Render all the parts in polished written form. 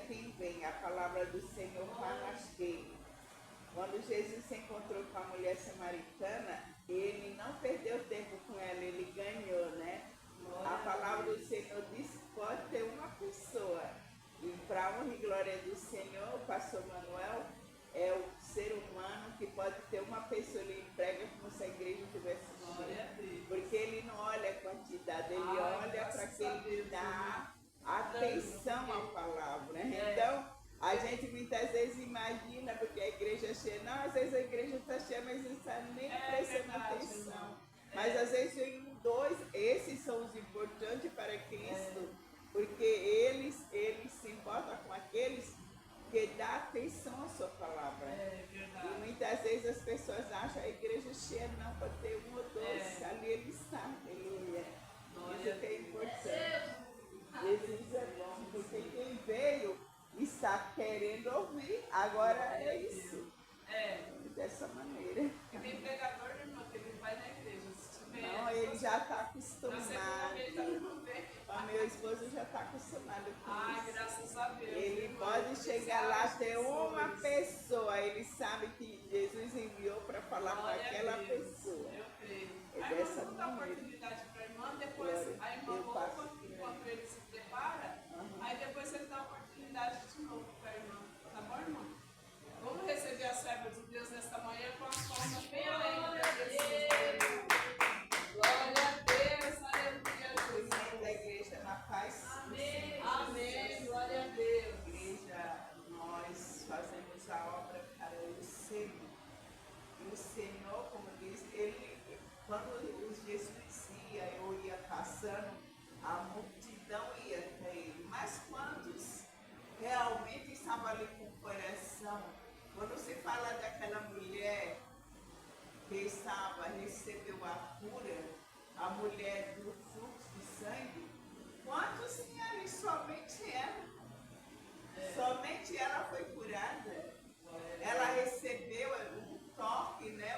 quem vem. A palavra do Senhor falasteia. Quando Jesus se encontrou com a mulher samaritana, ele não perdeu tempo com ela, ele ganhou, né? A palavra do Senhor diz que pode ter uma pessoa. E para a honra e glória do Senhor, o pastor Manuel é o ser humano que pode ter uma pessoa, ele prega como se a igreja tivesse cheia. Porque ele não olha a quantidade, ele olha para quem dá atenção à palavra. Então, a gente muitas vezes imagina, porque a igreja é cheia, não, às vezes a igreja está cheia, mas não está nem prestando atenção. Mas às vezes tem um, dois, esses são os importantes para Cristo, porque eles se importam com aqueles que dão atenção à sua palavra. E muitas vezes as pessoas acham a igreja cheia, não, pode ter um ou dois, ali ele está, aleluia. Isso que é importante. Jesus é bom, porque quem veio está querendo ouvir, agora é isso. Dessa maneira. E tem pregador, irmão, que ele vai na igreja. Não, ele já está acostumado. O meu esposo já está acostumado com isso. Graças a Deus. Ele pode chegar lá, ter uma pessoa, ele sabe que Jesus enviou para falar com aquela pessoa. Eu creio. É Aí dessa vamos dar maneira. oportunidade para a irmã, depois a irmã louva, enquanto ele se prepara, aí depois você dá oportunidade de novo para a irmã. Tá bom, irmão? Vamos receber a serva de Deus nesta manhã com a palma bem alegre para Jesus. Glória a Deus, aleluia, Jesus. Da igreja na paz. Amém, amém, glória a Deus. Igreja, nós fazemos a obra para o Senhor. E o Senhor, como diz, ele, quando Jesus ia, eu ia passando, a multidão ia até ele. Mas quantos realmente estavam ali com o coração? Quando se fala daquela mulher que recebeu a cura, a mulher do fluxo de sangue, quantos tinha ali? Somente ela. Somente ela foi curada. Ela recebeu um toque, né?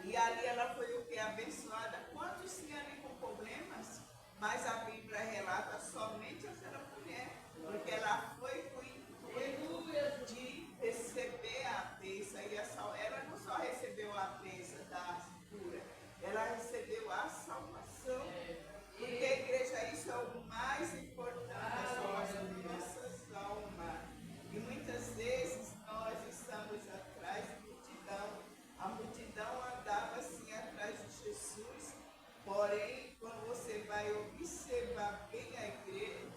E ali ela foi o que? Abençoada. Quantos tinha ali com problemas? Mas a Bíblia relata somente aquela mulher, porque ela foi com o intuito de receber a bênção. E ela não só recebeu a bênção da cura, ela recebeu a salvação. Porque a igreja, isso é o mais importante, a salvação de nossas almas. E muitas vezes nós estamos atrás da multidão. A multidão andava assim atrás de Jesus. Porém, quando você vai observar bem a igreja,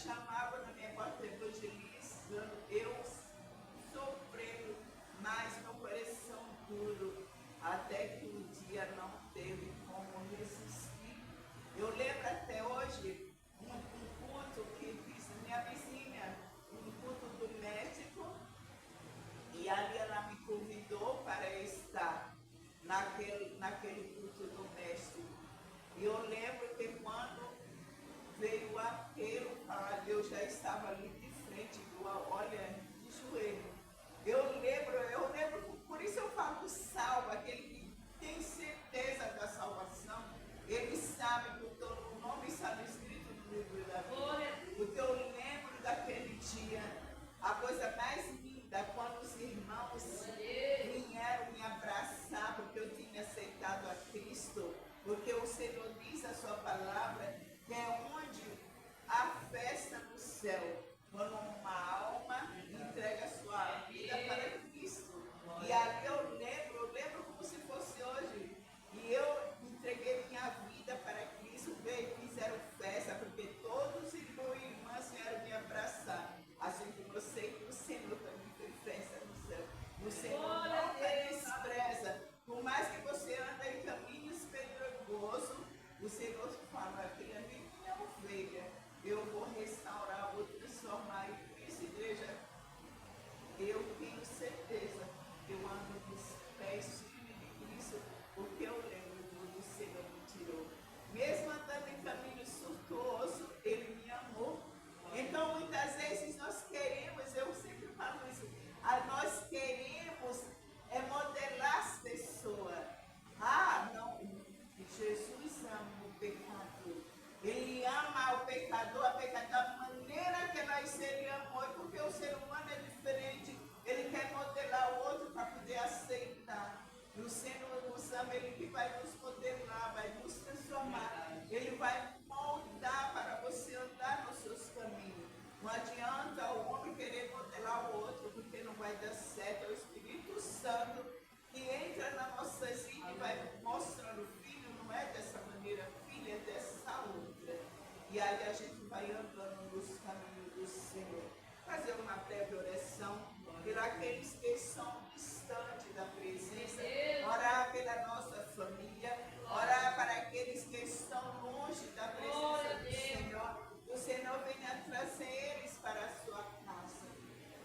chamava na minha porta evangelizando, eu sofrendo, mas meu coração duro, até que o dia não teve como resistir. Eu lembro até hoje um culto que fiz na minha vizinha, um culto doméstico, e ali ela me convidou para estar naquele culto doméstico. E eu lembro que quando veio o apelo, eu já estava ali de frente, olha, de joelho. Eu lembro, por isso eu falo salvo, aquele que tem certeza da salvação, ele sabe que o nome está escrito no livro da vida. Porque eu lembro daquele dia, a coisa mais linda, quando os irmãos vieram me abraçar, porque eu tinha aceitado a Cristo, porque o Senhor diz a sua palavra, que é onde a festa no céu, quando uma alma entrega a sua vida para Cristo. E ali eu lembro como se fosse hoje. E eu entreguei minha vida para Cristo, veio e fizeram festa, porque todos os irmãos e irmãs vieram me abraçar. Assim como eu sei que o Senhor também fez festa no céu. O Senhor não despreza. Por mais que você anda em caminhos pedregosos, o Senhor fala, aquele é minha ovelha. Eu vou restaurar, vou transformar. E por isso, igreja, eu tenho certeza que eu ando nos pés firmes de Cristo, porque eu lembro do Senhor me tirou. Mesmo andando em caminho tortuoso, Ele me amou. Então, muitas vezes nós queremos, eu sempre falo isso, nós queremos modelar as pessoas. Ah, não, Jesus ama o pecador. Ele ama o pecador, a pecador da maneira que nós ele amou, porque o ser humano é diferente. Ele quer modelar o outro para poder aceitar. E o Senhor nos ama, Ele que vai nos modelar, vai nos transformar. Ele vai moldar para você andar nos seus caminhos. Não adianta o homem querer modelar o outro, porque não vai dar certo. É o Espírito Santo que entra nas nossas vidas e vai mostrando, filho, não é dessa maneira, filha, é dessa outra. E aí a gente vai andando nos caminhos do Senhor. Fazer uma breve oração por aqueles que são distantes da presença, orar pela nossa família, orar para aqueles que estão longe da presença do Senhor. O Senhor venha trazer eles para a sua casa.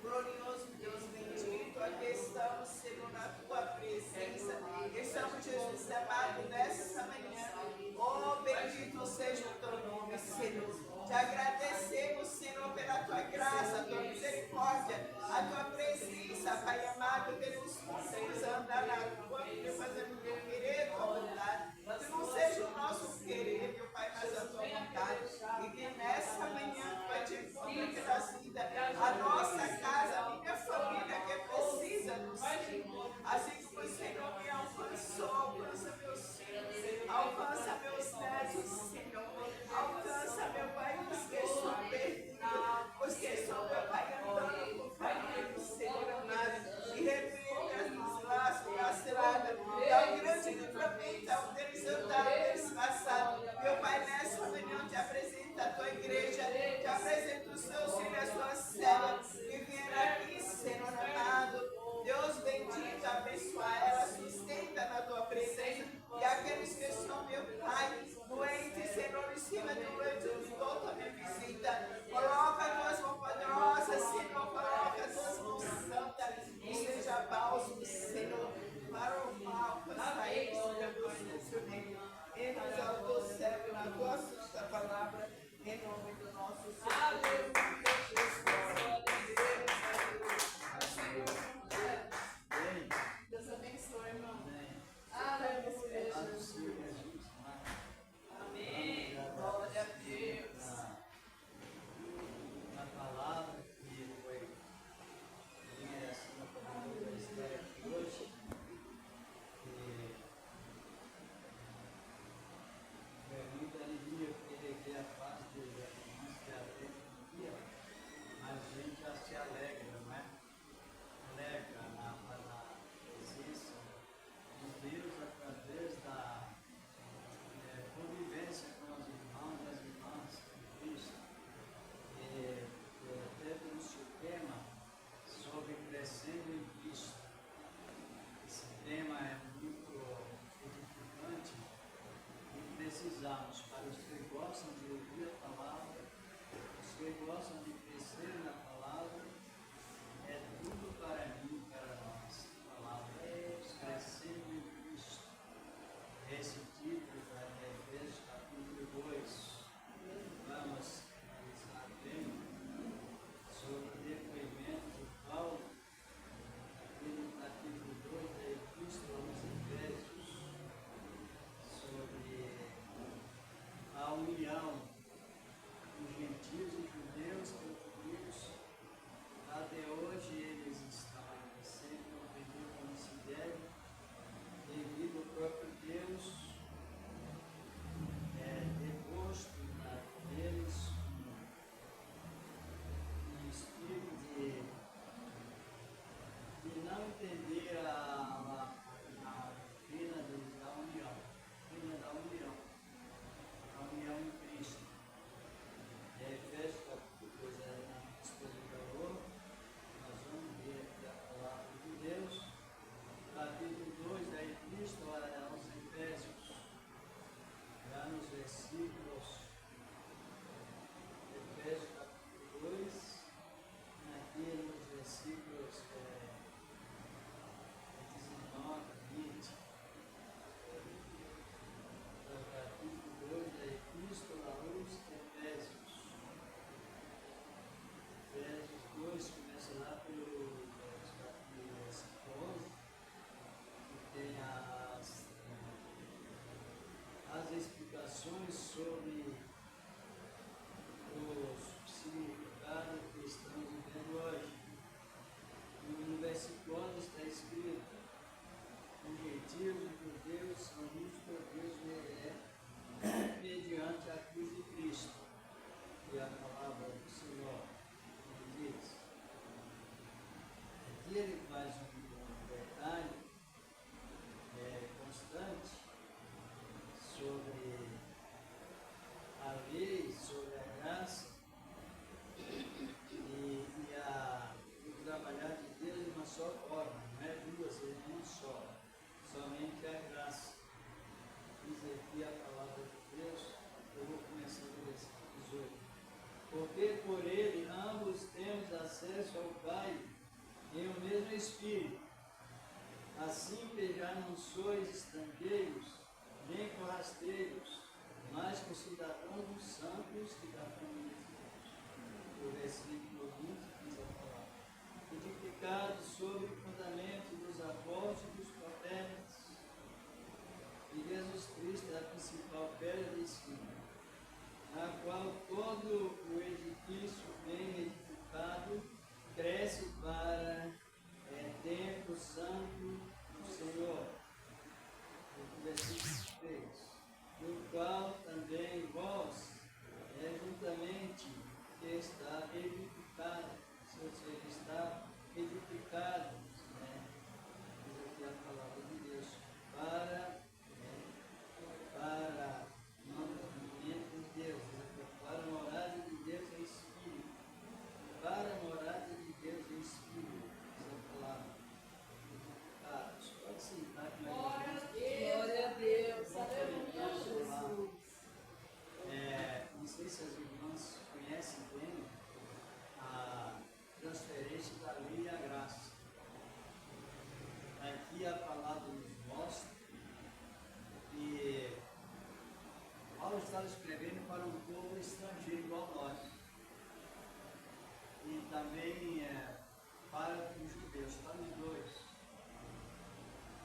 Glorioso Deus bendito, aqui estamos, Senhor, na tua presença. Estamos, Jesus amado, nessa manhã. Oh, bendito seja o teu nome, Senhor. Te agradecemos, Senhor, pela tua graça, a tua misericórdia, a tua presença, Pai amado, que nos conduz a andar na tua vida, fazendo o teu querer, a tua vontade. Que não seja o nosso querer, meu Pai, mas a tua vontade. E que nessa manhã tu vai te encontrar pela vida, a nossa casa, a minha família que precisa do Senhor. Assim como o Senhor me alcançou, alcança meus filhos, alcança meus netos, Senhor. Alcança, meu Pai, os que estão perdidos, os que estão, meu Pai, andando por caminho, Senhor amado, e repreenda os laços, lacerados, dá um grande livramento onde eles andaram, eles passaram. Meu Pai, nessa manhã te apresenta a tua igreja, te apresenta os teus filhos, as tuas servas, que vieram aqui, Senhor amado. Deus bendito, abençoa ela, sustenta na tua presença, e aqueles que estão, meu Pai, doentes, Senhor, em cima de um leito de dor, também visita. Coloca as tuas mãos poderosas, Senhor, coloca as tuas mãos santas, e seja bálsamo, Senhor, para o mal, para sair, Senhor, do sofrimento. Entra ao teu servo na tua santa palavra, em nome do nosso Senhor. Aleluia, Deus abençoe, irmão. Aleluia, Jesus. Amém. Glória a Deus. Na palavra que foi assim na história aqui hoje, que foi muito alivio gostam de crescer na palavra, é tudo para mim, para nós. A palavra é crescendo em Cristo. Esse título da Efésios capítulo 2. Vamos analisar bem sobre o depoimento de Paulo, aqui no capítulo 2 da Epístola aos Efésios, sobre a união dos gentios e judeus católicos. Até hoje eles estão ainda sem compreender como se deve, devido ao próprio Deus deposto deles um espírito de não entender a doutrina da união, a união em Cristo. Efésios capítulo 2, na exposição, nós vamos ver aqui a palavra de Deus. Capítulo 2 da Epístola aos Efésios, já nos versículos, Efésios capítulo 2, aqui nos versículos 19, 20. Então, capítulo 2 da Epístola aos Efésios. Efésios 2 começa lá pelo versículo 11, que tem as explicações sobre os significados que estamos vivendo hoje. No versículo 11 está escrito: os gentios e os judeus são unidos por Deus mediante a cruz de Cristo. E a palavra do Senhor diz. Aqui ele faz um detalhe constante sobre a lei, sobre a graça e o trabalhar de Deus de uma só forma, não é duas, é uma só, somente a graça. Diz aqui a palavra de Deus, eu vou começar do versículo 18. Porque por ele ambos temos acesso ao Pai em o mesmo Espírito. Assim que já não sois estrangeiros, nem forasteiros, mas concidadãos dos santos e da família de Deus. O versículo 20 diz a palavra: edificados sobre o fundamento dos apóstolos e dos profetas, e Jesus Cristo é a principal pedra de esquina, na qual todo o edifício bem edificado cresce para templo santo do Senhor. Versículo 3: no qual também vós juntamente está edificado, se você está edificado, diz aqui a palavra de Deus, para mantenimento de Deus, para a morada de Deus em Espírito, para a morada de Deus em Espírito, diz a palavra. Pode sentar que nós Glória a Deus, aleluia, Jesus. Não sei se as irmãs conhecem bem a transferência da lei e a graça. Aqui a palavra nos mostra que Paulo estava escrevendo para um povo estrangeiro igual nós. E também para os judeus, para os dois.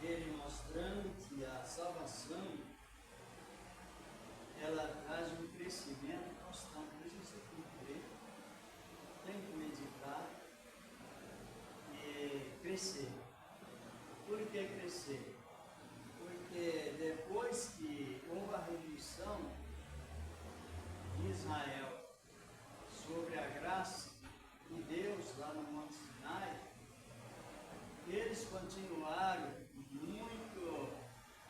Ele mostrando que a salvação ela traz um crescimento constante. Você tem que meditar e crescer. Por que crescer? Porque depois que houve a rendição de Israel sobre a graça de Deus lá no Monte Sinai, eles continuaram muito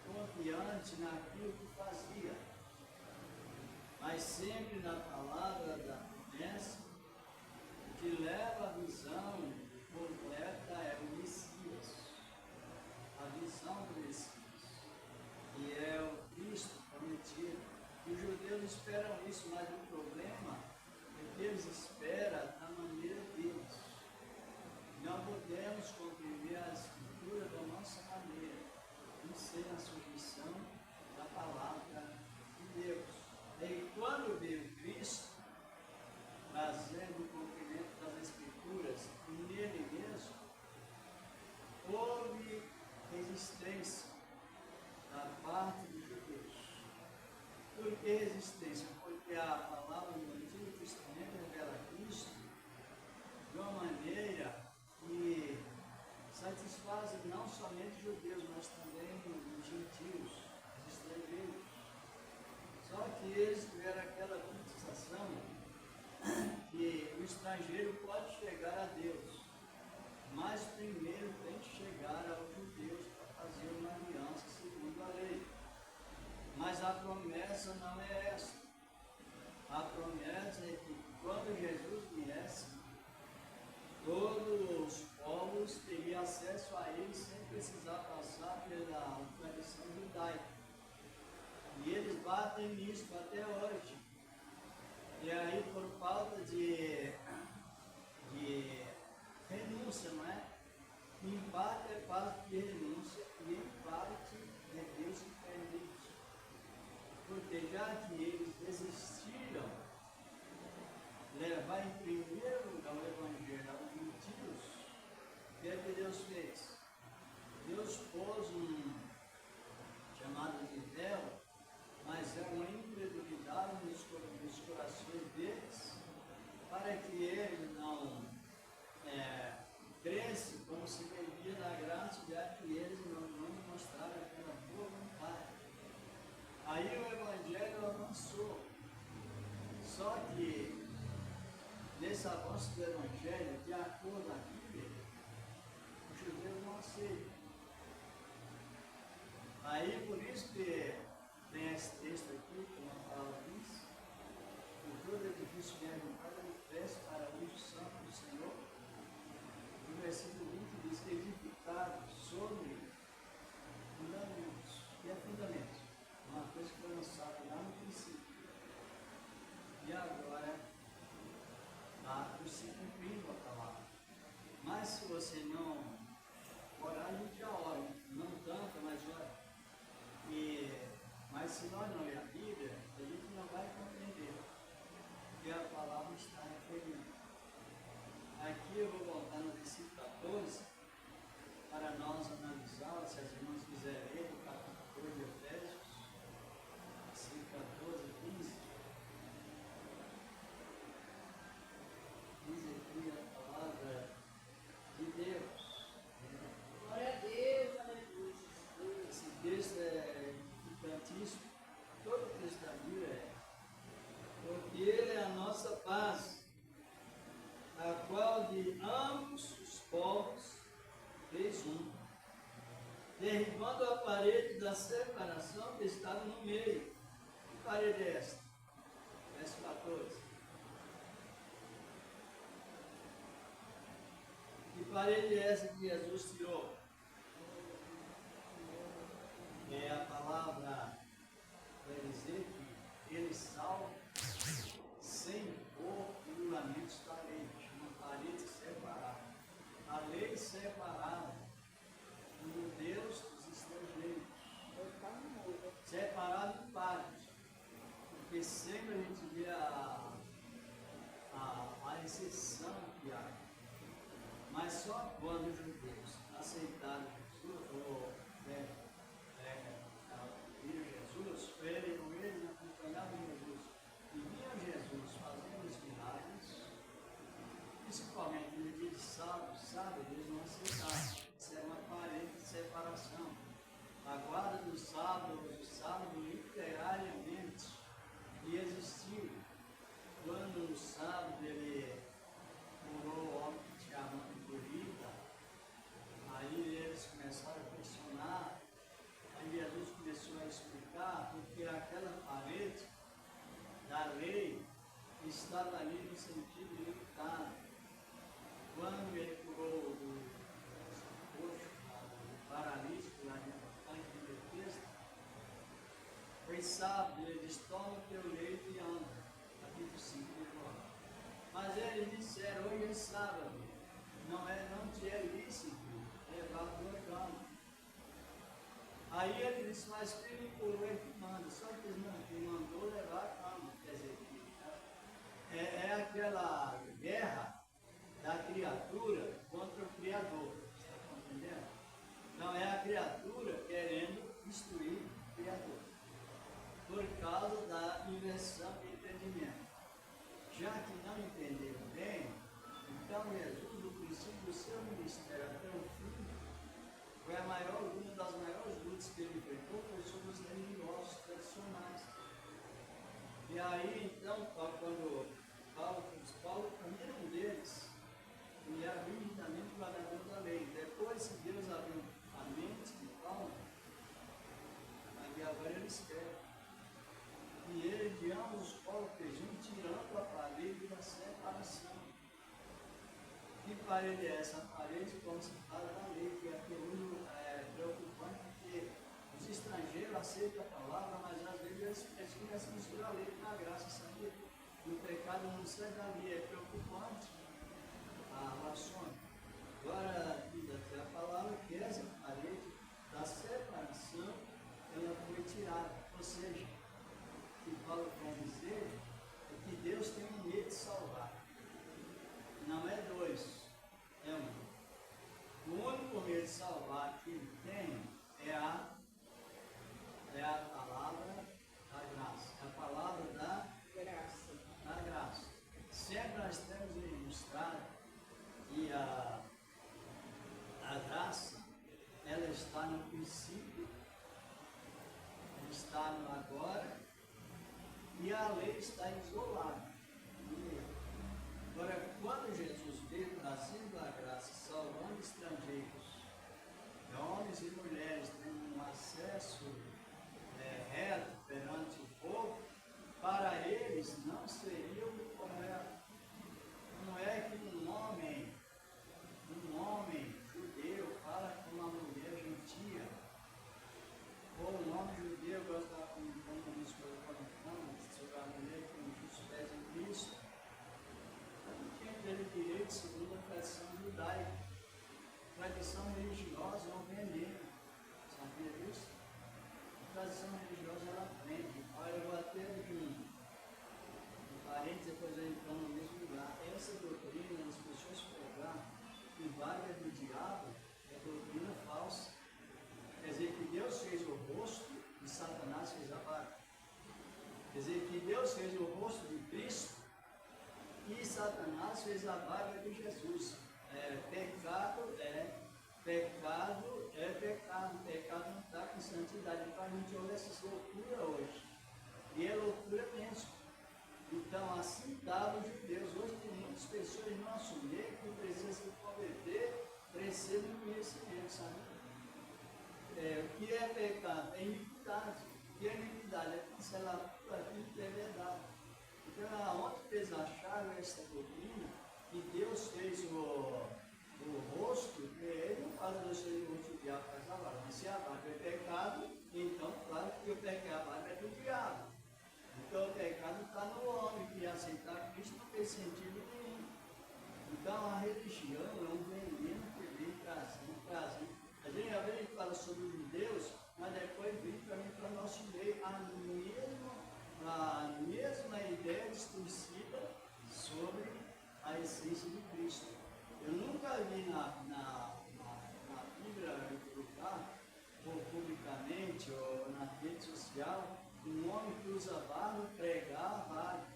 confiantes naquilo que fazia, mas sempre na palavra da promessa que leva a visão completa é o Messias, a visão do Messias, que é o Cristo prometido. E os judeus esperam isso, mas o problema é que eles esperam estrangeiro pode chegar a Deus, mas primeiro tem que chegar aos judeus para fazer uma aliança segundo a lei. Mas a promessa não é essa. A promessa é que quando Jesus viesse, todos os povos teriam acesso a ele sem precisar passar pela tradição judaica. E eles batem nisso até hoje. E aí, por falta de renúncia, não é? Em parte é parte de renúncia e em parte é Deus que perde isso. Porque já que eles desistiram de levar em primeiro lugar o Evangelho aos gentios, o que é que Deus fez? Deus pôs um chamado de véu, mas é uma incredulidade nos corações deles, para que eles não crescem como se devia na graça, já que eles não mostraram aquela boa vontade. Aí o Evangelho avançou. Só que nesse avanço do Evangelho, de acordo com a Bíblia, os judeus não aceitam. Aí por isso que tem esse texto aqui, que uma palavra diz, que todo edifício que é montado ele cresce para a luz do santo do Senhor. O versículo 20 diz: edificado sobre fundamentos. E é fundamento. Uma coisa que foi lançada lá no princípio. E agora está se cumprindo a palavra. Mas se você não orar, a gente já ora. Não tanto, mas ora. Mas se nós não ler a Bíblia, a gente não vai compreender o que a palavra está referindo. Aqui eu vou voltar no versículo 14 para nós analisar, se as irmãs quiserem ler, o capítulo 2 de Efésios, versículo 14 e 15. Diz aqui a palavra de Deus. Glória a Deus, aleluia. Esse texto é importantíssimo, todo o texto da Bíblia é, porque ele é a nossa paz, a qual de ambos os povos fez um, derribando a parede da separação que estava no meio. Que parede é esta? Verso 14. Que parede é essa que Jesus tirou? É a palavra para dizer que ele salva sem pôr julgamentos da lei, uma parede separada. A lei separada do Deus dos estrangeiros, separado em partes, porque sempre a gente vê a exceção que há, mas só quando os judeus aceitaram Jesus, ou Jesus, eles acompanhavam Jesus e viam Jesus fazendo os milagres, principalmente no dia de sábado, eles não aceitavam. Isso era uma parede de separação. A guarda do sábado literariamente existiu. Quando no sábado ele curou o homem que tinha a mão encolhida, aí eles começaram a questionar. Aí Jesus começou a explicar porque aquela parede da lei estava ali no sentido limitado. Quando ele curou o paralítico lá de Bethesda, foi sábado, ele disse: toma o teu leito e anda. Capítulo 5 de João. Mas eles disseram: hoje é sábado, não te é lícito levar o teu cama. Aí ele disse: mas quem me curou é que manda. Só que ele mandou levar a cama. Quer dizer, é aquela guerra da criatura contra o Criador. Está compreendendo? Não é a criatura querendo destruir o Criador, por causa da inversão de entendimento. Já que não entenderam bem, então Jesus, do princípio do seu ministério até o fim, foi uma das maiores lutas que ele enfrentou foi sobre os religiosos tradicionais. E aí, então, quando Paulo, primeiro um deles, parede é essa? A parede, como se fala na lei, que até hoje é preocupante, porque os estrangeiros aceitam a palavra, mas às vezes eles começam a misturar a lei com a graça, sabia? E o pecado não sai da lei, é preocupante a relação. Agora, a palavra que essa parede da separação, ela foi tirada. Ou seja, o que Paulo quer dizer é que Deus tem um meio de salvar. Não é dois, é um. O único meio de salvar que ele tem é a palavra da graça. É a palavra da graça. Sempre nós temos ilustrado que a graça, ela está no princípio, está no agora, e a lei está isolada. Agora, quando Jesus veio trazendo a graça, salvando estrangeiros, homens e mulheres tendo um acesso reto perante o povo, para eles não seria o correto. Não é que um homem judeu fala com uma mulher gentia, ou um homem judeu gosta de comentando isso pelo Corinthians, sobre a mulher que ungiu os pés em Cristo. Não tinha aquele direito segundo a tradição judaica. Tradição religiosa não vem, sabia disso? A tradição religiosa ela aprende. Olha, eu vou até um parênteses, depois eu entro no mesmo lugar. Essa doutrina, as pessoas pegar que vaga do diabo, é doutrina falsa. Quer dizer que Deus fez o rosto e Satanás fez a vaga. Quer dizer que Deus fez o rosto de Cristo e Satanás fez a vaga de Jesus. Pecado é pecado. Pecado não está com santidade. Então a gente ouve essas loucuras hoje. E é loucura mesmo. Então, assim estavam os judeus. Hoje tem muitas pessoas que não assumiram que precisam se converter, precisam do conhecimento, sabe? O que é pecado? É iniquidade. O que é iniquidade? É cancelar tudo aquilo que é verdade. Então, aonde eles acharam essa doutrina, que Deus fez o rosto, ele não fala do seu rosto do diabo, faz a barba. Mas se a barba é pecado, então, claro que o pecado, a barba é do diabo. Então, o pecado está no homem, que aceitar Cristo não fez sentido nenhum. Então, a religião é um veneno que vem trazendo. A gente fala sobre os judeus, mas depois vem também para o nosso meio a mesma ideia distorcida sobre a essência de Cristo. Eu nunca vi na Bíblia publicar, ou publicamente, ou na rede social, um homem que usa barba pregar a barba.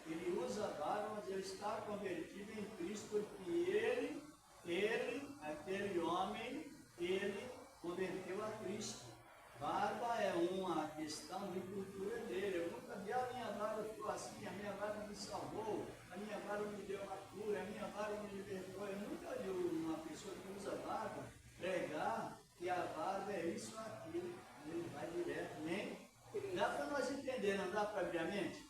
Ele usa a barba, mas ele está convertido em Cristo, porque aquele homem, ele converteu a Cristo. Barba é uma questão de cultura dele. Eu nunca vi a minha barba ficou assim, a minha barba me salvou, a minha barba me deu uma cura, a minha barba me libertou. Eu nunca vi uma pessoa que usa barba pregar que a barba é isso ou aquilo. Ele vai direto, nem. Dá para nós entender, não dá para abrir a mente?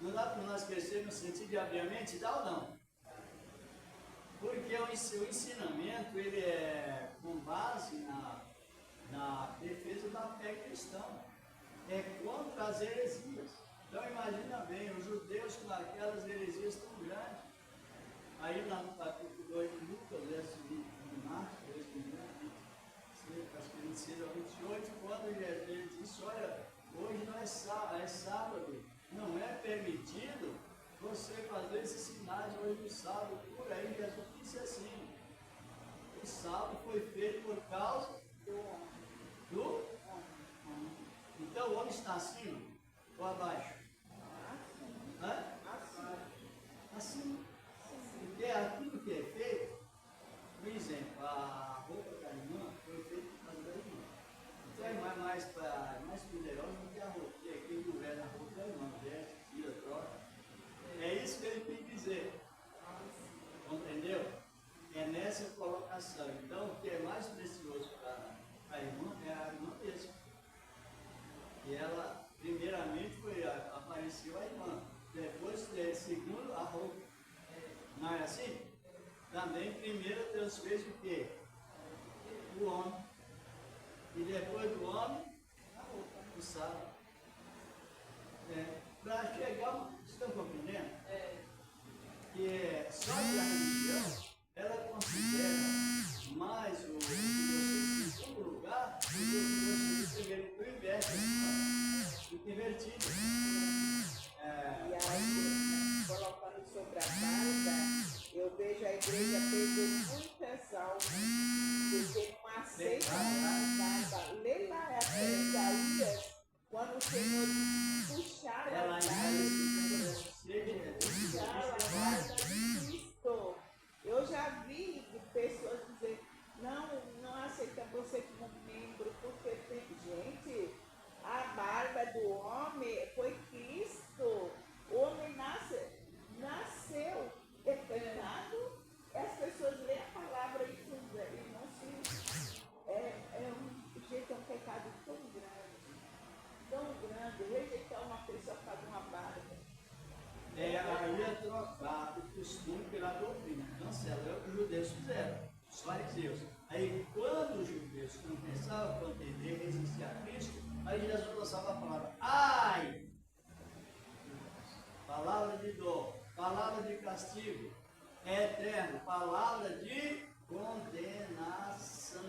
Não dá para nós crescer no sentido de abrir a mente? Dá ou não? Porque o ensinamento, ele é com base na defesa da fé cristã. É contra as heresias. Então imagina bem, os judeus com aquelas heresias tão grandes. Aí no capítulo 2 de Lucas, verso de Marcos, acho que 26 ao 28, quando ele disse, olha, hoje não é sábado, não é permitido você fazer esses sinais hoje no sábado, por aí Jesus disse assim, o sábado foi feito por causa do homem. Então o homem está acima ou abaixo? Acima. Porque aquilo que é feito, por exemplo, a roupa da irmã foi feita por causa da irmã. Então é mais poderosa do que a roupa, porque quem governa a roupa é a irmã, veste, tira, troca. É isso que ele tem que dizer. Compreendeu? É nessa colocação. Então, o que é mais precioso para a irmã é a irmã mesmo. E ela, primeiramente, apareceu a irmã. Depois, segundo, a roupa. Não é assim? também primeiro Deus fez o quê? O homem. E depois do homem, o sábado. Para chegar, vocês estão compreendendo? Que só que a religião, ela considera mais o que você em segundo lugar do que o você primeiro. O inverso, o invertido. E aí, colocando sobre a barba, eu vejo a igreja perder muitas almas, porque não aceita a barba. Lê lá a Isaías, quando o Senhor puxar a barba de Cristo. Eu já vi pessoas dizer, não aceita você como membro, porque tem gente, a barba do homem foi Cristo. O homem nasceu pecado, e as pessoas leem a palavra e não se. Gente, é um pecado tão grande, rejeitar uma pessoa por causa de uma barba. Aí é trocar o costume pela doutrina. Cancela. É o que os judeus fizeram, os fariseus. Aí, quando os judeus não pensavam contender, resistir a Cristo, aí Jesus lançava a palavra: ai! Palavra de dor, palavra de castigo, é eterno, palavra de condenação.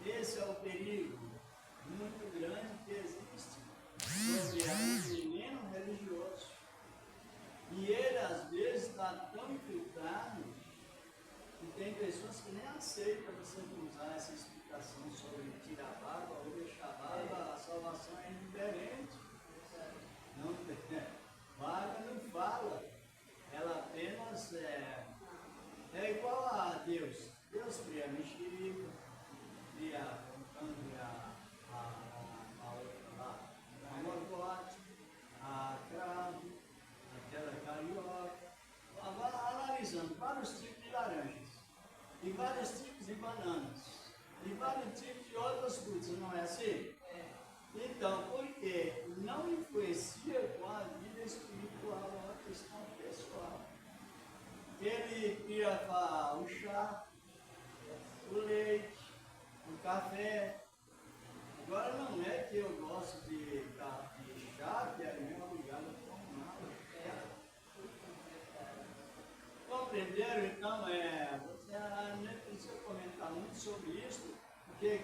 Esse é o perigo muito grande que existe sobre o menino religioso. E ele às vezes está tão infiltrado que tem pessoas que nem aceitam você usar essa explicação sobre tirar a barba ou deixar a barba, a salvação é indiferente. Não, barba não fala, ela apenas é igual a Deus. Deus cria a mexerica, cria a outra lá, a morgote, a cravo, aquela carioca. Agora, analisando vários tipos de laranjas, e vários tipos de bananas, e vários tipos de outras frutas, não é assim? Então, porque não influencia com a vida espiritual, é uma questão pessoal. Ele cria o chá, o leite, o café. Agora não é que eu gosto de chá, que é mesmo obrigado a tomar. Compreenderam? Então, você não precisa comentar muito sobre isso, porque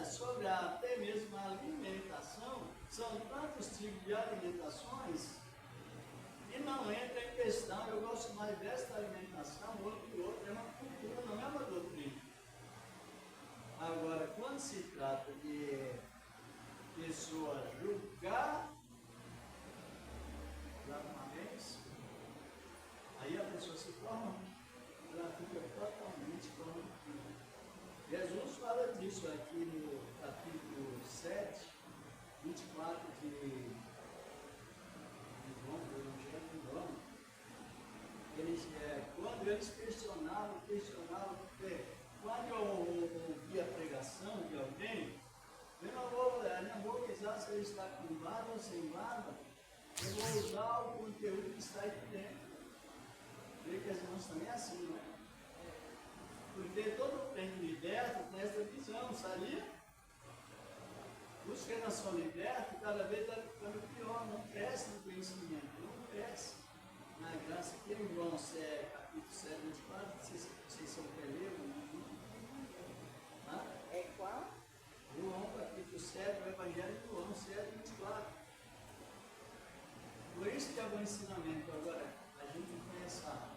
sobre até mesmo a alimentação, são tantos tipos de alimentações e não entra em questão. Eu gosto mais desta alimentação, outro e outro, é uma cultura, não é uma doutrina. Agora, quando se trata de pessoa julgar uma vez, aí a pessoa se forma, ela fica totalmente corrompida. Jesus fala disso aqui no capítulo 7, 24 de João, do Evangelho de João. Quando eles questionavam, porque quando eu ouvi a pregação de alguém, eu não vou avisar se ele está com barba ou sem barba, eu vou usar o conteúdo que está aqui dentro. Creio que as irmãs também é assim, não é? Porque todo treino liberto tem essa visão, sabia? Os que não são libertos, cada vez está ficando pior, não cresce no conhecimento, não cresce. Na graça que em João capítulo 7, 24, vocês são peleus, É qual? João capítulo 7, o Evangelho de João 7, 24. Por isso que é o ensinamento. Agora, a gente tem essa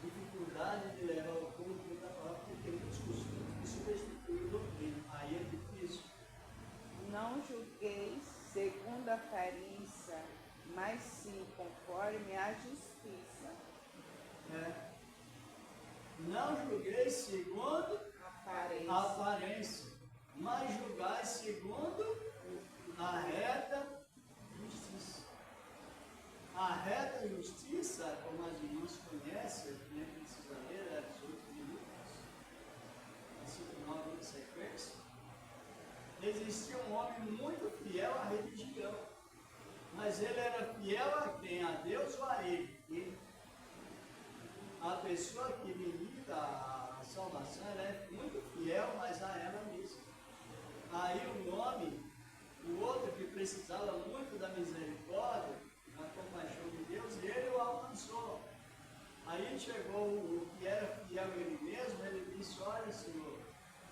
dificuldade de levar o povo da palavra, porque tem muitos costumes que substituem o doutrina. Aí é difícil. Não julgueis segundo a aparência, mas sim conforme a justiça. Não julgueis segundo Aparência. a aparência, mas julgai segundo a reta justiça. A reta justiça, como as irmãs conhecem, nem precisa ler, é 18 minutos, versículo 9 de sequência. Existia um homem muito fiel à religião, mas ele era fiel a quem? A Deus ou a ele? pessoa que milita a salvação, ela é muito fiel, mas a ela mesma. Aí o homem, o outro que precisava muito da misericórdia, da compaixão de Deus, ele o alcançou. Aí chegou o que era fiel ele mesmo, ele disse, olha Senhor,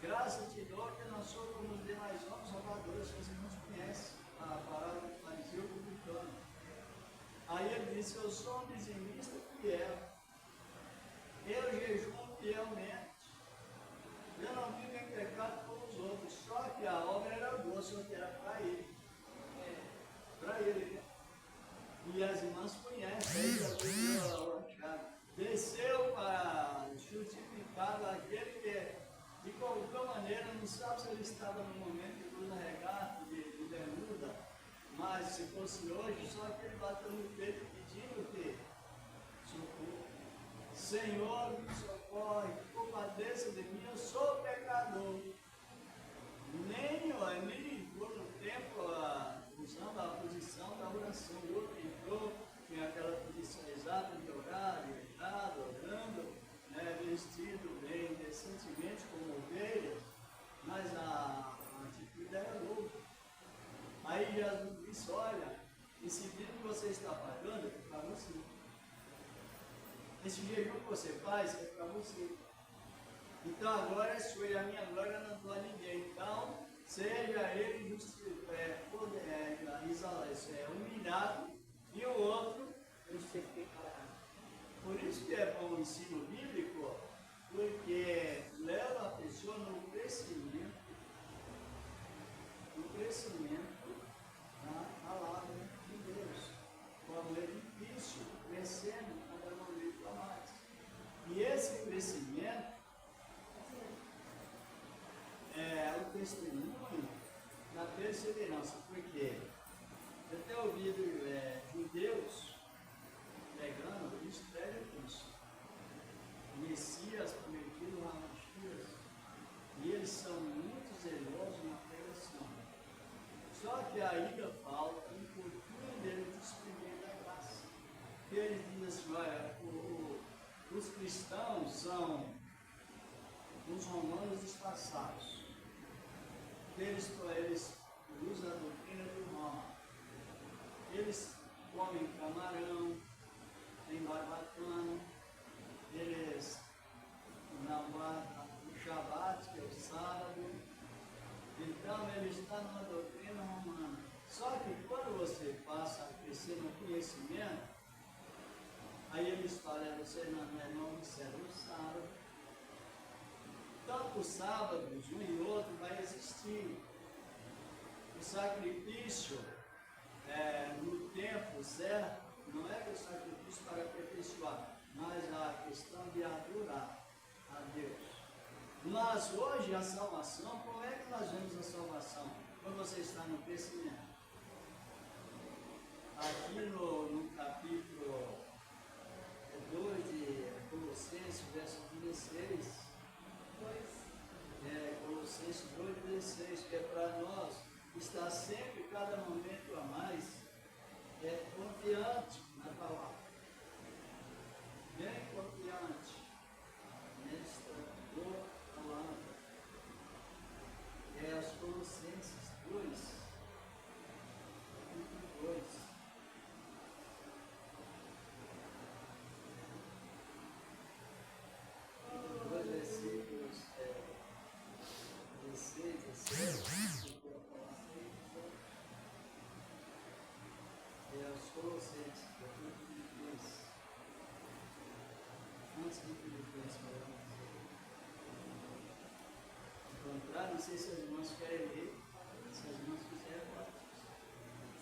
graças te dou que não sou como os demais homens salvadores, vocês não conhecem a palavra do fariseu publicano. Aí ele disse, eu sou um dizimista fiel, eu jejuo fielmente, eu não vivo em pecado com os outros, só que a obra era boa, só que era para ele. Para ele, né? E as irmãs conhecem, aí desceu para justificar aquele que, de qualquer maneira, não sabe se ele estava no momento de blusa regata, de bermuda, mas se fosse hoje, só que ele bateu no peito pedindo o quê? Socorro. Senhor, me socorre, compadeça de mim, eu sou pecador. Nem entrou no templo usando a posição da oração. O outro entrou em aquela posição exata de orar, deitado, orando, né, vestido bem decentemente como ovelha, mas a atitude era louca. Aí Jesus disse, olha, esse vídeo que você está pagando é para você. Esse jejum que você faz é para você. Então agora é sua e a minha glória não dou a ninguém. Então, seja ele humilhado e o outro justificado. Por isso que é bom o ensino bíblico, porque leva a pessoa no crescimento na palavra de Deus. Como edifício, crescendo cada momento a mais. E esse crescimento é o testemunho da perseverança, porque eu tenho ouvido judeus pregando, eles pregam isso. Messias prometido a Messias, e eles são muito zelosos na pregação. Só que ainda falta um pouquinho deles de experimentar da graça. E eles dizem assim, olha, os cristãos são os romanos disfarçados. Eles usam a doutrina de Roma. Eles comem camarão, tem barbatana, eles não guardam o Shabat, que é o sábado. Então ele está numa doutrina romana. Só que quando você passa a crescer no conhecimento, aí eles falam, você não observa o sábado. Tanto os sábados, um e outro, vai existir. O sacrifício no tempo certo, não é que o sacrifício para aperfeiçoar, mas a questão de adorar a Deus. Mas hoje a salvação, como é que nós vemos a salvação? Quando você está no crescimento. Aqui no capítulo 2 de Colossenses, verso 16, Colossenses 2,16, que é para nós estar sempre, cada momento a mais, confiante na palavra. Bem confiante nesta boa palavra. É as Colossenses 2, capítulo 2. Versículos 16, 17. É aos Colossenses, capítulo 2. Antes de Filipenses, encontrar, não sei se as irmãs querem ler, se as irmãs quiserem, pode.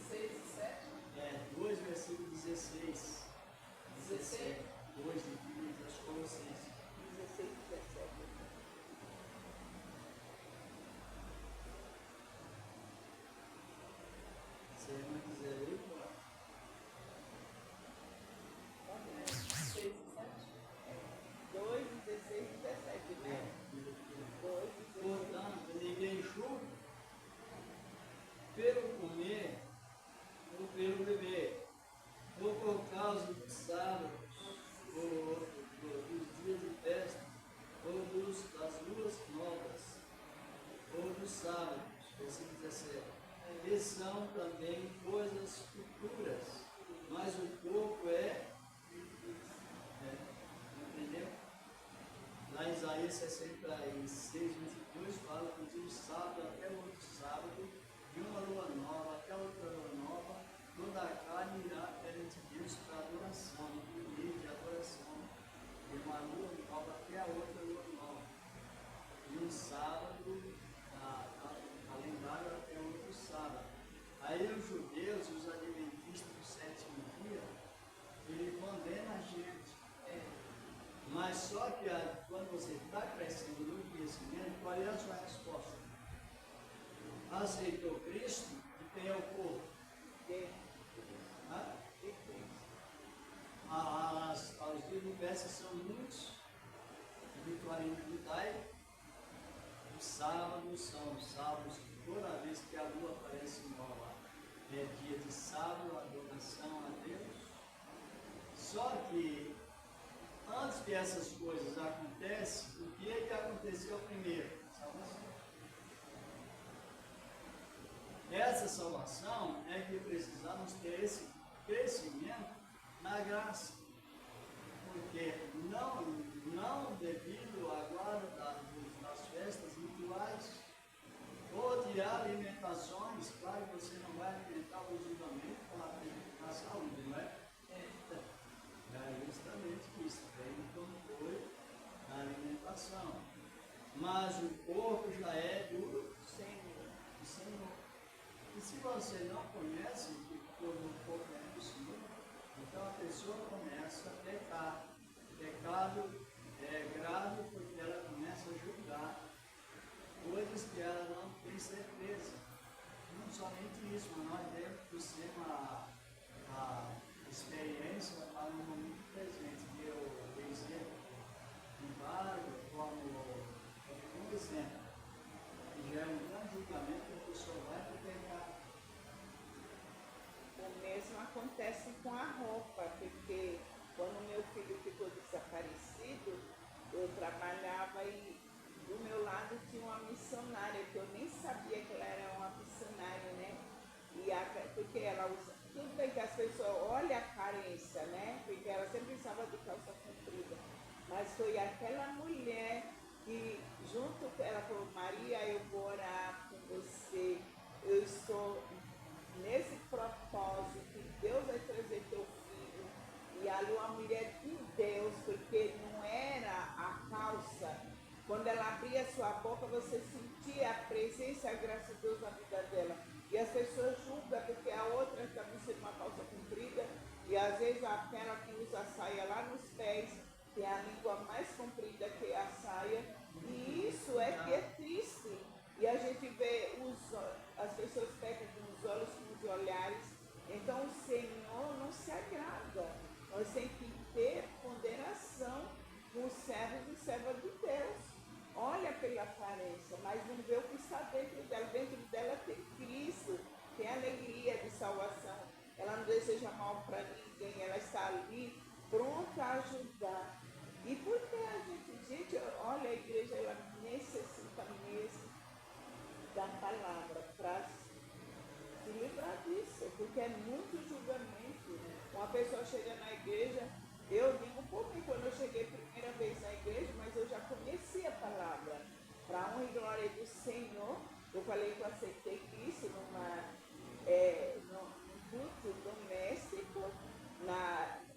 6 e 7? 2, versículo 16. 17. 2 de Filipenses, aos Colossenses. 16 e 17. Se a irmã quiser ler, pode. 6 e 7? 2, 16 e 17, né? 2, 16. Portanto, ninguém julgue pelo comer ou pelo beber, ou por causa dos sábados, ou dos Isaías 66, 22 fala que de um sábado até o outro sábado, de uma lua nova até outra lua nova, toda a carne irá perante Deus para adoração, um dia de adoração, de uma lua nova até a outra lua nova, de um sábado, calendário até outro sábado. Aí os judeus, os adventistas do sétimo dia, ele condena a gente. Mas só que quando você está crescendo no conhecimento, qual é a sua resposta? Aceitou Cristo e tem o corpo. Os universos são muitos, ritualismo judaico. Os sábados são os sábados que toda vez que a lua aparece nova é dia de sábado, adoração a Deus. Só que antes que essas coisas aconteçam, o que é que aconteceu primeiro? Salvação. Essa salvação é que precisamos ter esse crescimento na graça. Porque não devido à guarda das festas rituais ou de alimentações, claro que você não vai alimentar abusivamente com a saúde, não é? É justamente isso, vem do controle da alimentação. Mas o corpo já é do Senhor. E se você não conhece que o corpo é do Senhor, então a pessoa começa a pecar. Pecado é grave porque ela começa a julgar coisas que ela não tem certeza. Não somente isso, mas nós devemos ter uma experiência para um momento presente. Eu exemplo, embargo, como um exemplo, que já é um grande julgamento que a pessoa vai para o pecado. O mesmo acontece com a roupa, porque quando meu filho ficou desaparecido, eu trabalhava e do meu lado tinha uma missionária, que eu nem sabia que ela era uma missionária, né? Porque ela usa, tudo bem que as pessoas olham a carência, né? Porque ela sempre usava de calça comprida, mas foi aquela mulher que junto com ela falou: Maria, eu vou orar com você, eu estou nesse propósito, Deus vai trazer teu filho. E ali uma mulher de Deus, porque não era a calça. Quando ela abria sua boca, você sentia a presença e a graça de Deus na vida dela. E as pessoas julgam porque a outra está vestindo uma calça comprida, e às vezes aquela que usa a saia lá nos pés tem a língua mais comprida que a saia. E isso é que é triste. E a gente vê as pessoas pecam com os olhos, com os olhares. Então o Senhor não se agrada. Nós temos que ter ponderação com os servos e servas de Deus. Olha pela aparência, mas não vê o que está dentro dela. Dentro dela tem Cristo, tem alegria de salvação. Ela não deseja mal para ninguém, ela está ali pronta a ajudar. E por que a gente, olha, a igreja ela necessita mesmo da palavra para se livrar disso, porque é muito julgamento. Uma pessoa chega na igreja, eu digo por mim, quando eu cheguei a primeira vez na igreja, mas eu já conhecia a palavra. Para a honra e glória do Senhor, eu falei que eu aceitei Cristo num culto doméstico,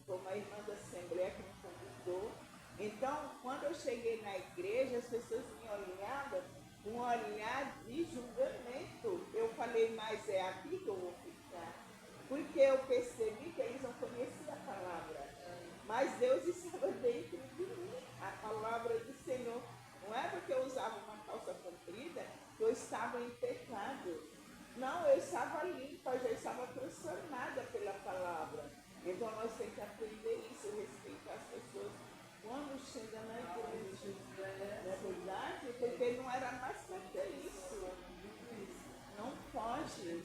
com uma irmã da Assembleia que me convidou. Então, quando eu cheguei na igreja, as pessoas me olhavam com um olhar de julgamento. Eu falei, mas é aqui que eu vou ficar. Porque eu percebi que eles não conheciam a palavra. Mas Deus estava dentro de mim, a palavra do Senhor. Não é porque eu usava uma calça comprida que eu estava em pecado. Não, eu estava limpa, eu já estava transformada pela palavra. Então nós temos que aprender isso, respeitar as pessoas quando chega na igreja. Não é verdade? Porque não era mais para ter isso. Não pode.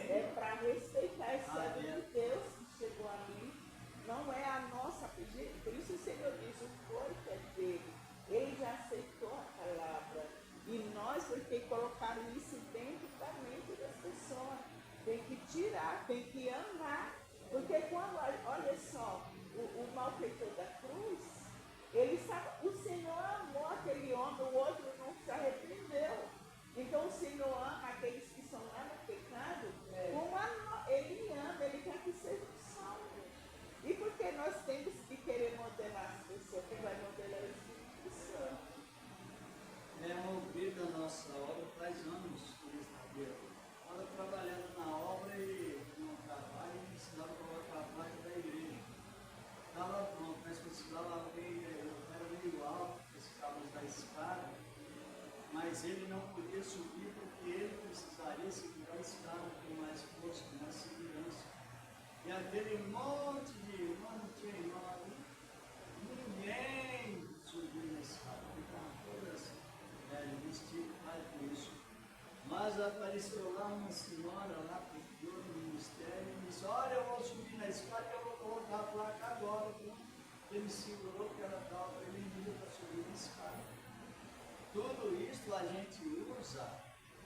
É para respeitar esse servo de Deus que chegou ali. Não é a nossa. Por isso o Senhor diz: o corpo é dele. Ele já aceitou a palavra. E nós, porque colocaram isso dentro da mente das pessoas. Tem que tirar, tem que amar. Porque quando, olha só, o malfeitor da cruz, ele estava, o Senhor mas ele não podia subir porque ele precisaria segurar a escada com mais força, com mais segurança. E aquele monte de irmão, não tinha irmão ali, ninguém subiu na escada, estavam todas vestidas com isso. Mas apareceu lá uma senhora lá que ficou no ministério e disse: olha, eu vou subir na escada e eu vou colocar a placa agora. Ele segurou que ela estava proibida para subir na escada. Tudo isso a gente usa,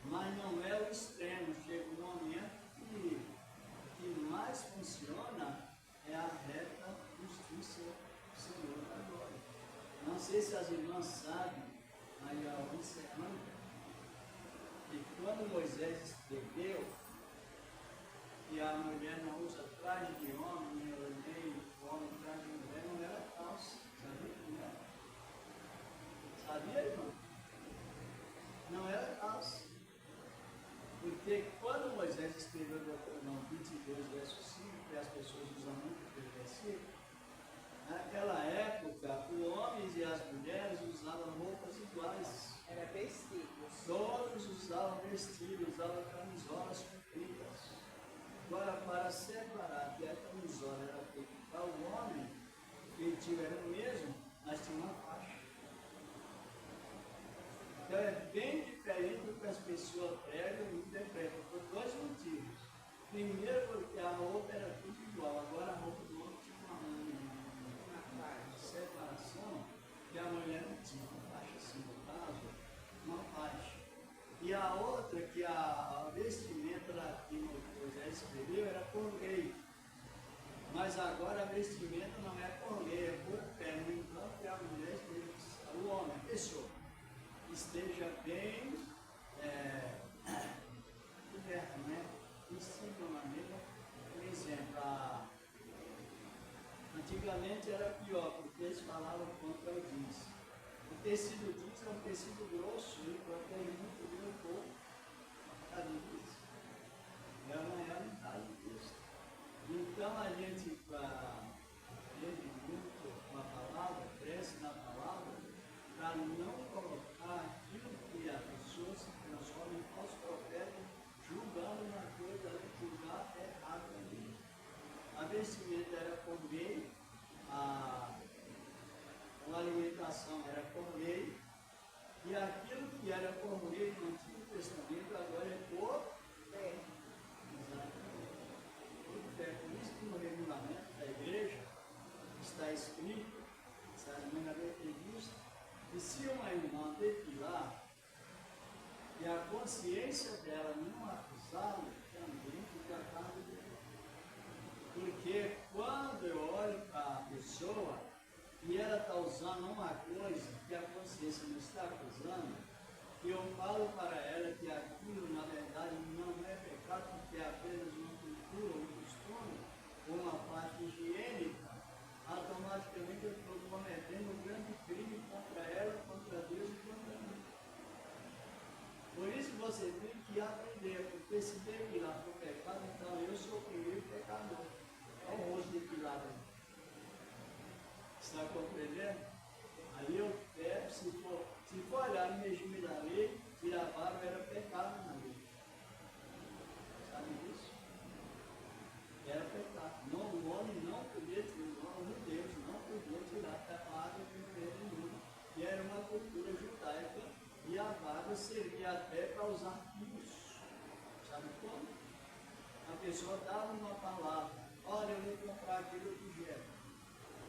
mas não é o extremo. Chega um momento que mais funciona é a reta justiça do Senhor da glória. Não sei se as irmãs sabem, aí a encerrando, que quando Moisés escreveu que a mulher não usa traje de homem, nem o homem traje de mulher, não era calça. Sabia que não era? Sabia, irmão? Não era calça. Porque quando Moisés escreveu o Deuteronômio 22, verso 5, que as pessoas usam muito aquele versículo, naquela época, os homens e as mulheres usavam roupas iguais. Era vestidos. Todos usavam vestidos, usavam camisolas compridas. Agora, para separar que a camisola era feita para o homem, o feitio era o mesmo, mas tinha uma faixa. Então é bem diferente do que as pessoas pregam e interpretam, por dois motivos. Primeiro, porque a roupa era tudo igual, agora a roupa do homem tinha uma separação que a mulher não tinha, uma faixa assim, no caso, uma faixa. E a outra, que a vestimenta lá que Moisés escreveu, era por lei. Mas agora a vestimenta não é por lei, é por pé. No entanto, que a mulher esteja, o homem, a pessoa, esteja bem coberta, né? Vestido de uma maneira, por exemplo, antigamente era pior, porque eles falavam contra o jeans. O tecido jeans é um tecido grosso e protege muito bem o corpo. É uma realidade disso. Então a gente aprende muito com a palavra, cresce na palavra, para não colocar aquilo que a pessoa se transforma em falso profeta, julgando uma coisa, julgar errado ali. A vestimenta era por lei, a alimentação era por lei, e aquilo que era por lei no Antigo Testamento agora é por fé. Exatamente. Por fé. Por isso que no regulamento da igreja está escrito, se a irmã deve ter visto, que se uma irmã depilar e a consciência dela não acusá-lo, também fica a cargo dela. Porque quando eu olho para a pessoa e ela está usando uma coisa que a consciência não está acusando, eu falo para ela que aquilo na verdade não é pecado, porque é apenas uma cultura, um costume, uma parte higiênica, automaticamente eu estou cometendo um grande crime contra ela, contra Deus e contra mim. Por isso você tem que aprender, porque se depilar for pecado, então eu sou o primeiro pecador. Olha o rosto depilado. Está compreendendo? Aí eu pego, se for olhar no regime da lei, tirar a barba era pecado na lei. Sabe disso? Era pecado. Não, o homem não podia tirar, o Deus não podia tirar a barba do meio do mundo. E era uma cultura judaica e a barba servia até para usar fios. Sabe como? A pessoa dava uma palavra: olha, eu vou comprar aquele objeto,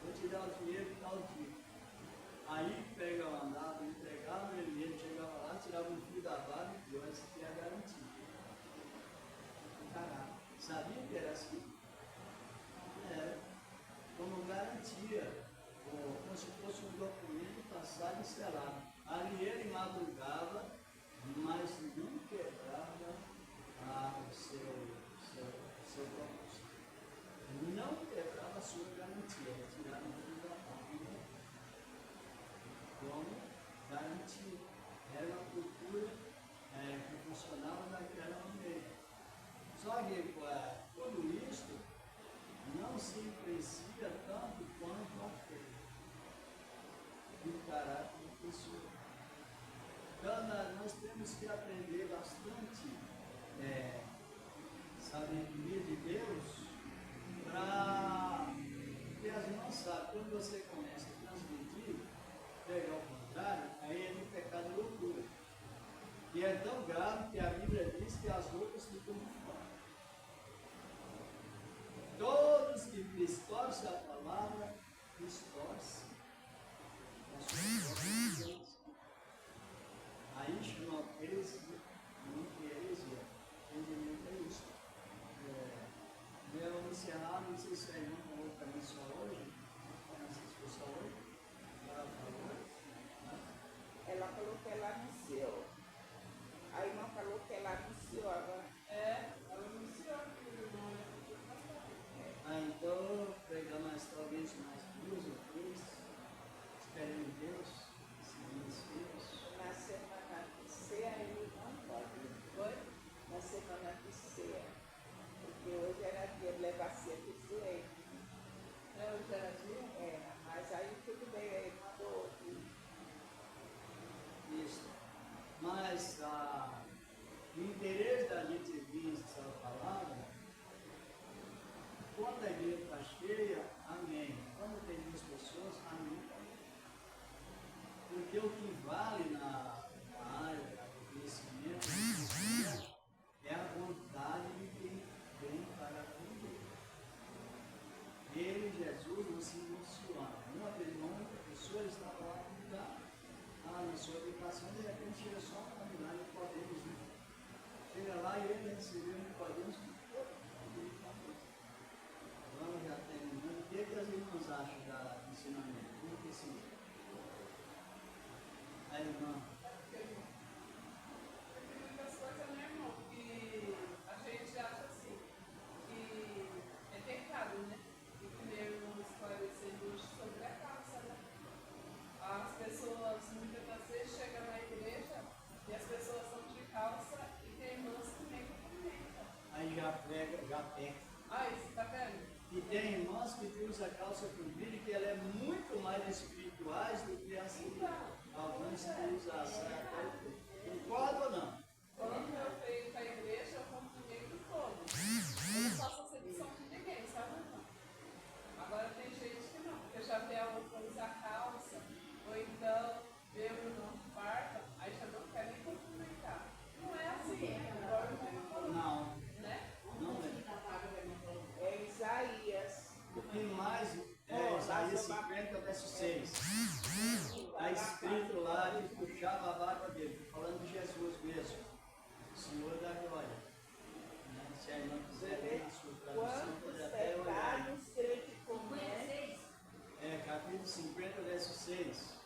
vou te dar o dinheiro e tal dia. Aí pegava, andava, entregava ele chegava lá, tirava um fio da barba e deu, essa aqui é a garantia. Caraca, sabia que era assim? Era como garantia, como se fosse um documento passado e selado. Ali ele madrugava, mas não quebrava o seu propósito. Não quebrava a sua garantia, tirava o fio da barba. Como garantia. Era uma cultura que funcionava naquela maneira. Só que tudo isso não se influencia tanto quanto a fé e o caráter da pessoa. Então, nós temos que aprender bastante sabedoria de Deus para que as irmãs sabem, quando você começa a transmitir, pegar o contrário, aí é um pecado de loucura. E é tão grave que a Bíblia diz que as roupas ficam de fora. Todos que distorcem a palavra, distorcem a sua própria. Aí chama heresia, muito heresia. Entendimento é isso. Eu vou encerrar, não sei se a irmã falou para mim só hoje, não sei se foi só hoje, ela falou. Ela falou que ela anunciou. A irmã falou que ela anunciou agora. Ela anunciou que o irmão ia Então, pregar mais talvez mais 2 ou 3, esperem em Deus, seguindo os filhos. Na semana de ceia ele não pode. Foi? Na semana de ceia. Porque hoje era dia de levar ceia de ceia. hoje era dia? Mas aí tudo bem, aí mandou outro. Isso. Mas o interesse da gente vir essa palavra, quando a igreja está cheia, amém. Quando tem 2 pessoas, amém. Porque o que vale na área do conhecimento é a vontade de quem vem para aprender. Ele, Jesus, não se emociona. Uma pessoa estava lá na sua educação, de repente chega só uma caminhada de Podemos. Chega lá e ele recebeu um Podemos que vamos já terminando. O que as irmãs acham do ensinamento? Como que sim? A irmã. Muitas coisas, né, irmão? Que a gente acha assim, que é pecado, né? E que meu irmão esclarecendo hoje sobre a calça, né? As pessoas muitas das vezes chegam na igreja e as pessoas estão de calça e tem irmãs que nem cumprimentam. Aí já pega, já pega. Ah, isso, tá vendo? E tem irmãs que usam a calça comprida que ela é muito mais espirituais do que as alguns que usam a saia. Concorda ou não? Quando eu venho para a igreja, eu cumprimento todos. Eu não faço acepção de ninguém, sabe? Não. Agora tem gente que não, porque já vê a outra usar calça, ou então vê o irmão de barba, aí já não quer nem cumprimentar. Não é assim, agora o irmão falou. Não, Né? não é. É Isaías. O que mais é Isaías 50, verso 6. Está escrito lá que puxava a barba dele, falando de Jesus mesmo, o Senhor da glória. Né? Se a irmã quiser ver a sua tradução, pode Quantos até olhar. pecados crente comete? Capítulo 50, verso 6.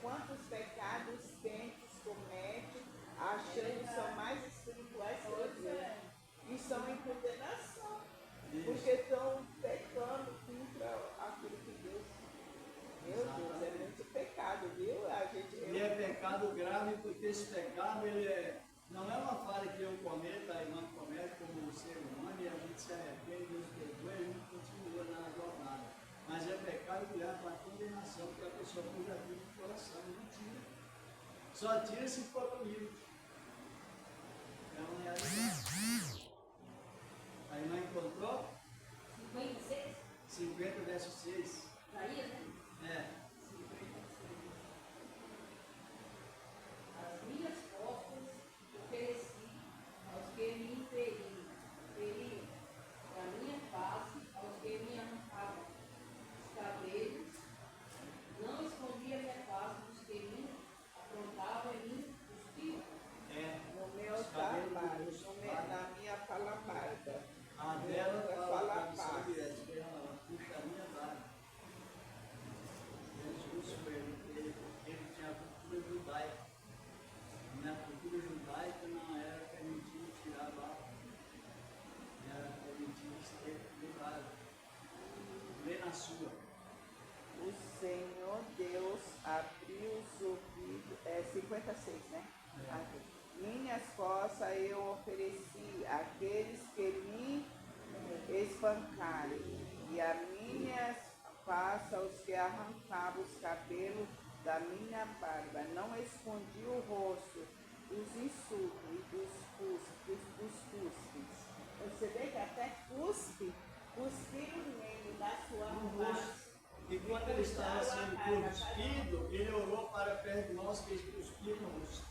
Quantos pecados crentes cometem achando que são mais espirituais que Deus? E são em condenação. Porque estão pecando contra aquilo que Deus. Meu Deus, é muito pecado, viu? E é pecado grave porque esse pecado não é uma falha que eu cometo, a irmã comete como ser humano e a gente se arrepende, Deus perdoa e a gente continua na jornada. Mas é pecado que leva para a condenação, porque a pessoa pôs aquilo no coração e não tira. Só tira se for comigo. É uma realidade. A irmã encontrou? 56? 50, verso 6. Isaías, né? É. As minhas costas ofereci aos que me feriam, e a minha face aos que me arrancavam os cabelos. Não escondi a minha face dos que me aprontavam e me cuspiam. No meu trabalho, na minha fala barba. A dela fala a missão direta, ela puxa a minha barba. Jesus foi ele tinha a cultura judaica. Na cultura judaica não era permitido tirar a barba. Era permitido ter barba. Lê na sua. O Senhor Deus abriu os ouvidos. 56, né? Minhas costas eu ofereci àqueles que me espancarem, e a minhas face aos que arrancavam os cabelos da minha barba, não escondi o rosto dos insultos e dos cuspes. Você vê que até cuspe, cuspiu no meio da sua face. E quando ele estava sendo cuspido, ele orou para perto de nós que ele cuspiu no rosto.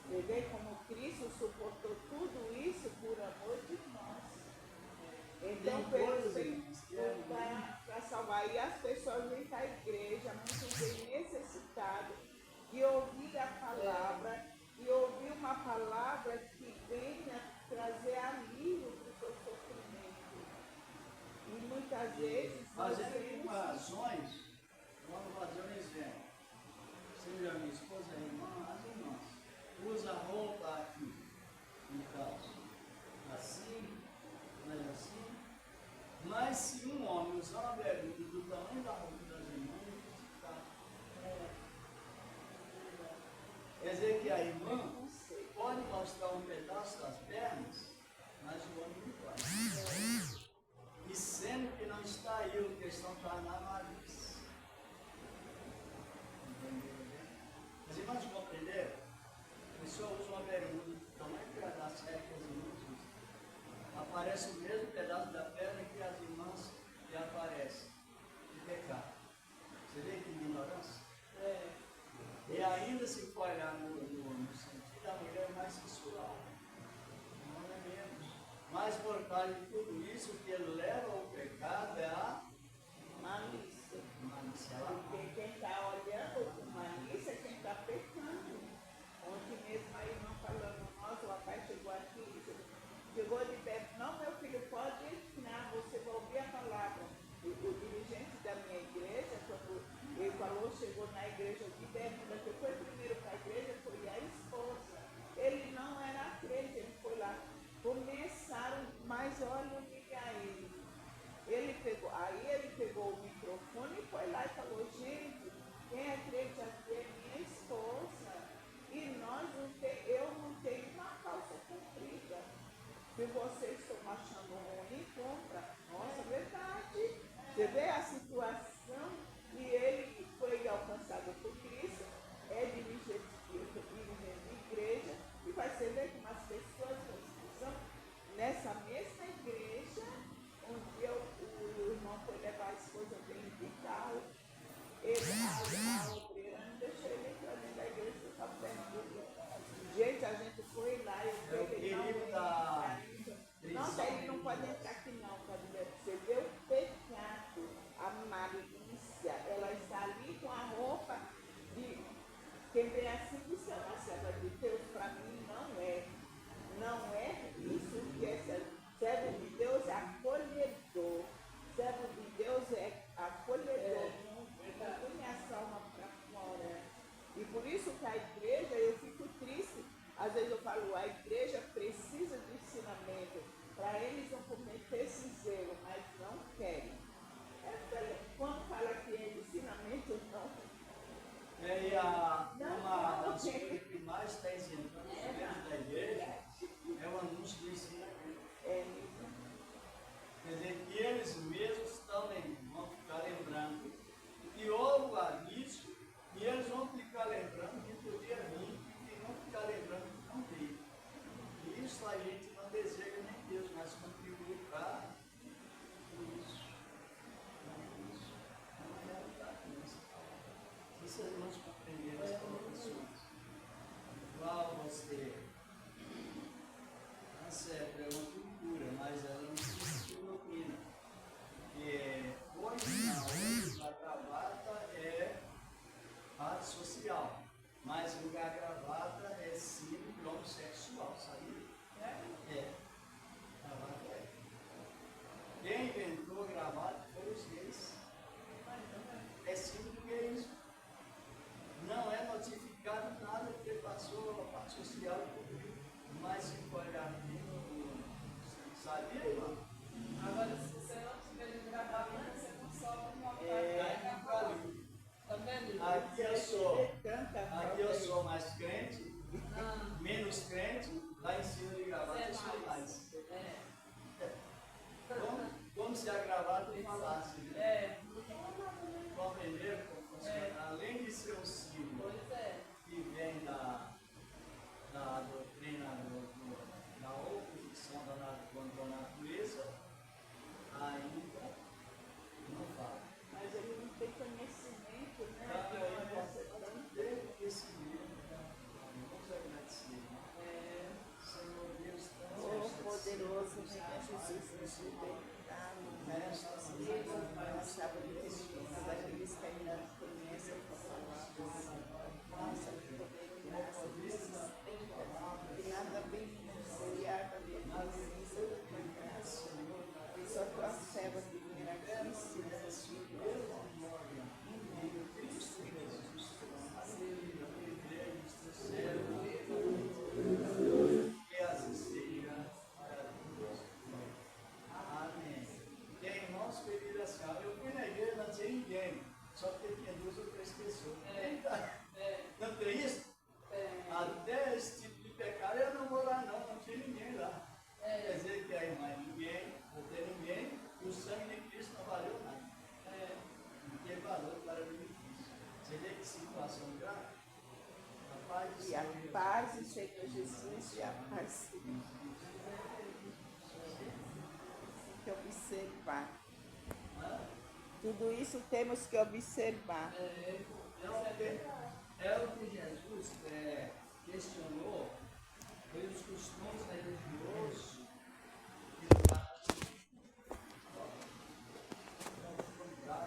Você vê como Cristo suportou tudo isso por amor de nós. Então, para salvar. E as pessoas vêm para a igreja, muitos vêm necessitados de ouvir a palavra, e ouvir uma palavra que venha trazer alívio para o seu sofrimento. E muitas vezes... Fazer tem razões, vamos fazer um exemplo. Seja minha esposa, a irmã, as irmãs. Usa roupa aqui, no caso. Assim, mas assim. Mas se um homem usar uma bermuda do tamanho da roupa das irmãs, ele fica. Quer dizer que a irmã pode mostrar um pedaço das pernas, mas o homem não pode. E sendo que não está aí, a questão está na nariz. As irmãs compreenderam? A pessoa usa uma bermuda do tamanho que da série que as irmãs usam. Aparece o mesmo pedaço da perna que as irmãs que aparecem. De pecado. Você vê que ignorância? E ainda se for olhar no sentido da mulher mais sensual. Não é menos. Mas por causa de tudo isso, o que leva ao pecado é a malícia. malícia. Porque quem está olhando com malícia é quem está pecando. Ontem mesmo a irmã falando, nossa, o rapaz chegou aqui, chegou de perto, não, meu filho, pode ensinar, você vai ouvir a palavra. O dirigente da minha igreja, quando ele falou, chegou na igreja de bermuda, que foi primeiro para a igreja, foi a esposa. Ele não era crente, ele foi lá. Começaram, mas olha o que é ele. Aí ele pegou o microfone e foi lá e falou, gente, quem é crente aqui é minha esposa. E eu não tenho uma calça comprida. Se vocês estão achando ruim, compra. Nossa, verdade. Você vê a situação e ele foi alcançado por Cristo, é dirigente de igreja, e vai ser ver que umas pessoas são nessa mesma igreja, um dia o irmão foi levar a esposa dele de carro, a obreira não deixou ele entrar dentro da igreja, porque estava perdido. Gente, a gente foi lá e eu falei, nossa, ele não pode entrar aqui não, você vê o pecado, a malícia, ela está ali com a roupa de quem vem assim do céu na serva de Deus, para mim não é. Não é isso que é servo. Servo de Deus é acolhedor. Servo de Deus é acolhedor. Não põe a alma para fora. E por isso que a igreja, eu fico triste. Às vezes eu falo, a igreja precisa de ensinamento para eles não cometer esse erro, mas não querem. Quando fala que é ensinamento, não. E uma das coisas que mais está ensinando dentro da igreja é o anúncio do ensinamento. Quer dizer, que eles mesmos também vão ficar lembrando que houve o aviso e eles vão ficar lembrando que podia vir e vão ficar lembrando que não veio. E isso a gente não deseja nem Deus, mas contribui para isso. É uma realidade nossa. Se vocês não compreenderam as colocações, igual você, a sério, é uma cultura, mas ela não se domina. Hoje a gravata é arte social, mas a gravata é símbolo homossexual, sabia? Gravata é. Quem inventou gravata foram os gays. É símbolo do gays. Não é notificado nada porque passou a parte social e cobriu. Mas se for olhar sabia, irmão? Agora, se você não tiver de gravar, você não sobe uma Tá vendo? Aqui eu sou mais crente, menos crente, lá em cima de gravata eu sou mais. Como se a gravata falasse, né? Compreendeu? libertar na sábado de Jesus, daqueles que ainda não conhecem a palavra. Nossa, que poder, graça, que sustenta, que nada vem auxiliar da minha presença, da tua graça. E só tua serva de miraculíssima, Que assim seja. Amém. Tem irmãos que viram assim, ó, eu fui na igreja, não tinha ninguém, só porque tinha 2 ou 3 pessoas. Não tem isso? Até esse tipo de pecado eu não vou lá não tinha ninguém lá. Quer dizer que a irmã é ninguém, não tem ninguém, e o sangue de Cristo não valeu nada. Não tem valor para o benefício. Você vê que situação grave? A paz do e a Senhor. paz do Senhor Jesus e a paz de Deus. Tem que observar. Tudo isso temos que observar. É o que Jesus questionou